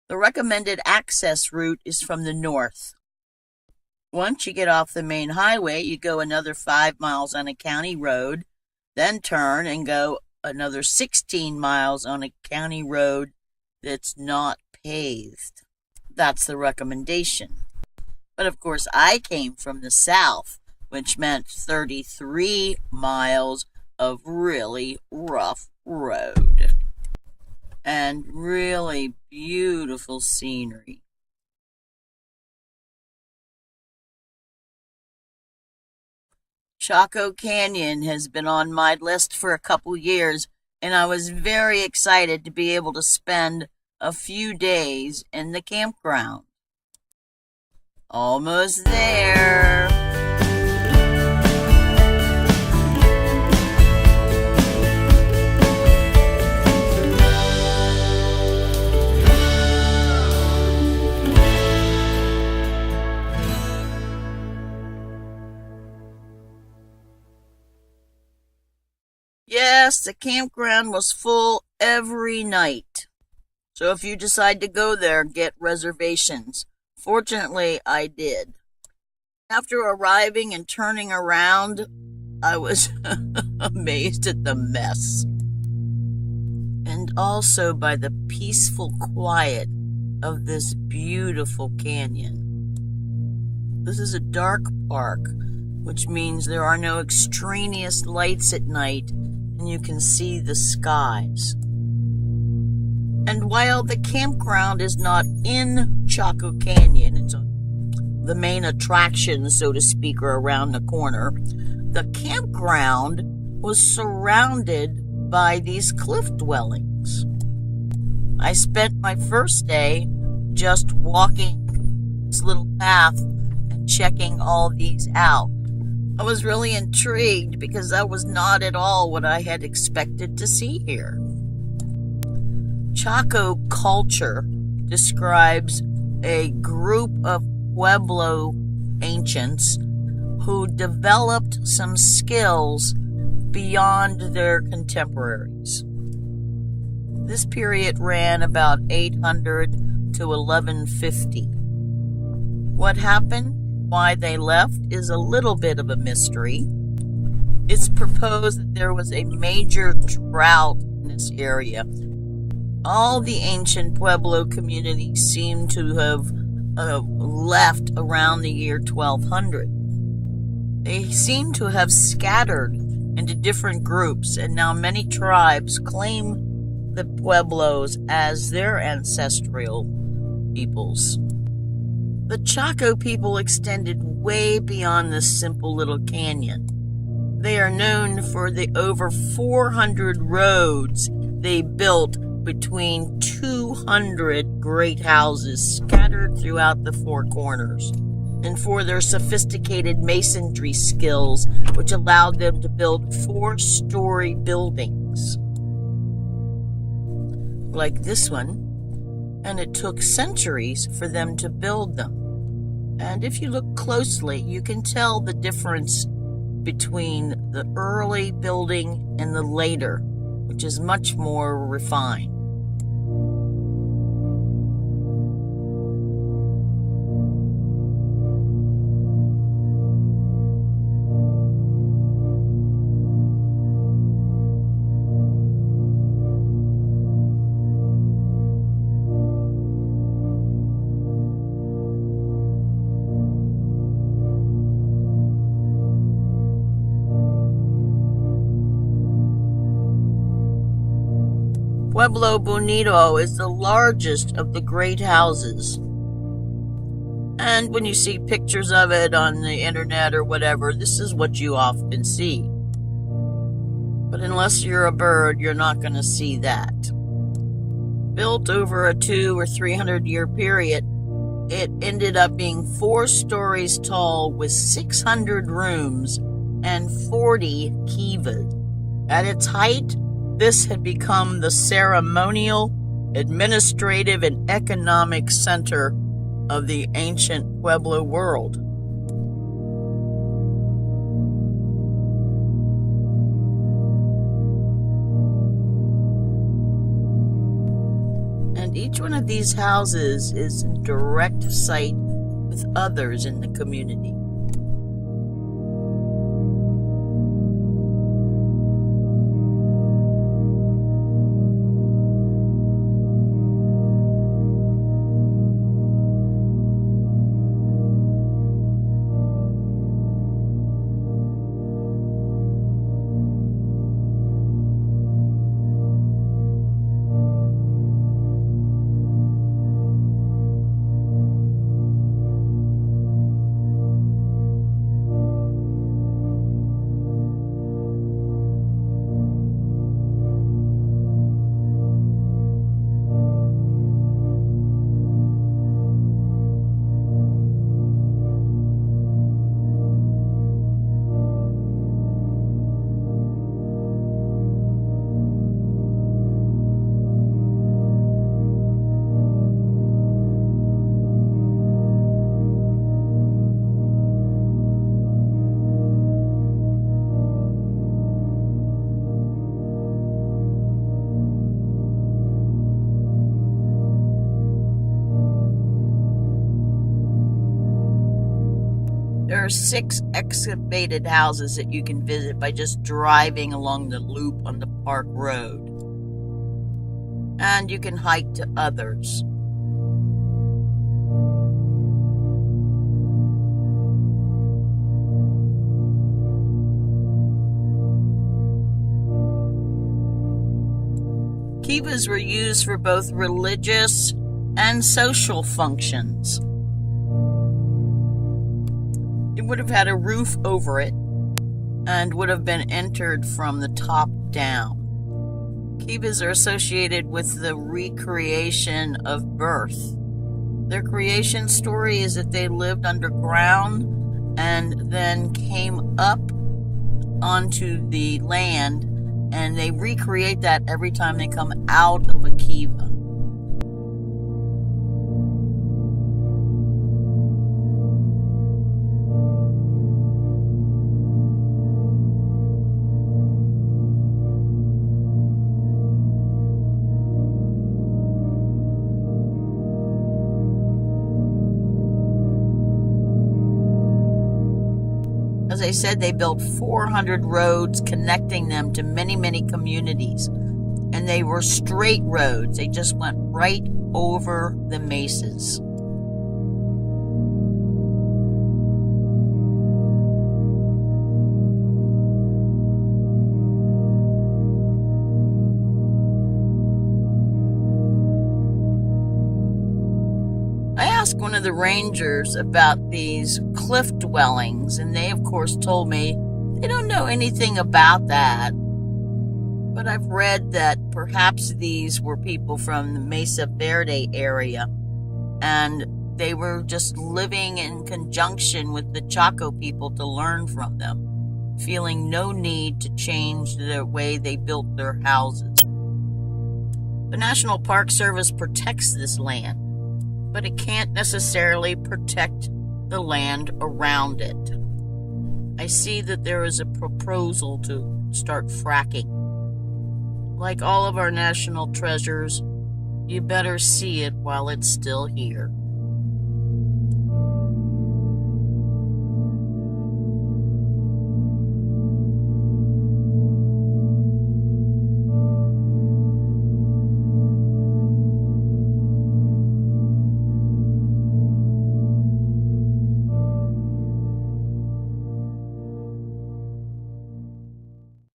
The recommended access route is from the north. Once you get off the main highway, you go another 5 miles on a county road, then turn and go another 16 miles on a county road that's not paved. That's the recommendation. But of course, I came from the south, which meant 33 miles of really rough road and really beautiful scenery. Chaco Canyon has been on my list for a couple years, and I was very excited to be able to spend a few days in the campground. Almost there. Yes, the campground was full every night. So if you decide to go there, get reservations. Fortunately, I did. After arriving and turning around, I was amazed at the mess. And also by the peaceful quiet of this beautiful canyon. This is a dark park, which means there are no extraneous lights at night, and you can see the skies. And while the campground is not in Chaco Canyon, it's the main attraction, so to speak, are around the corner, the campground was surrounded by these cliff dwellings. I spent my first day just walking this little path and checking all these out. I was really intrigued because that was not at all what I had expected to see here. Chaco Culture describes a group of Webelo ancients who developed some skills beyond their contemporaries. This period ran about 800 to 1150. What happened, why they left, is a little bit of a mystery. It's proposed that there was a major drought in this area. All the ancient Pueblo communities seem to have left around the year 1200. They seem to have scattered into different groups, and now many tribes claim the Pueblos as their ancestral peoples. The Chaco people extended way beyond this simple little canyon. They are known for the over 400 roads they built between 200 great houses scattered throughout the four corners, and for their sophisticated masonry skills, which allowed them to build 4-story buildings like this one, and it took centuries for them to build them. And if you look closely, you can tell the difference between the early building and the later, which is much more refined. Webelo Bonito is the largest of the great houses. And when you see pictures of it on the internet or whatever, this is what you often see. But unless you're a bird, you're not going to see that. Built over a 200 or 300 year period, it ended up being 4 stories tall with 600 rooms and 40 kivas. At its height, this had become the ceremonial, administrative, and economic center of the ancient Pueblo world. And each one one of these houses is in direct sight with others in the community. There are 6 excavated houses that you can visit by just driving along the loop on the park road. And you can hike to others. Kivas were used for both religious and social functions. It would have had a roof over it and would have been entered from the top down. Kivas are associated with the recreation of birth. Their creation story is that they lived underground and then came up onto the land, and they recreate that every time they come out of a kiva. As I said, they built 400 roads connecting them to many, many communities. And they were straight roads. They just went right over the mesas. I asked one of the rangers about these cliff dwellings, and they, of course, told me they don't know anything about that. But I've read that perhaps these were people from the Mesa Verde area, and they were just living in conjunction with the Chaco people to learn from them, feeling no need to change the way they built their houses. The National Park Service protects this land, but it can't necessarily protect the land around it. I see that there is a proposal to start fracking. Like all of our national treasures, you better see it while it's still here.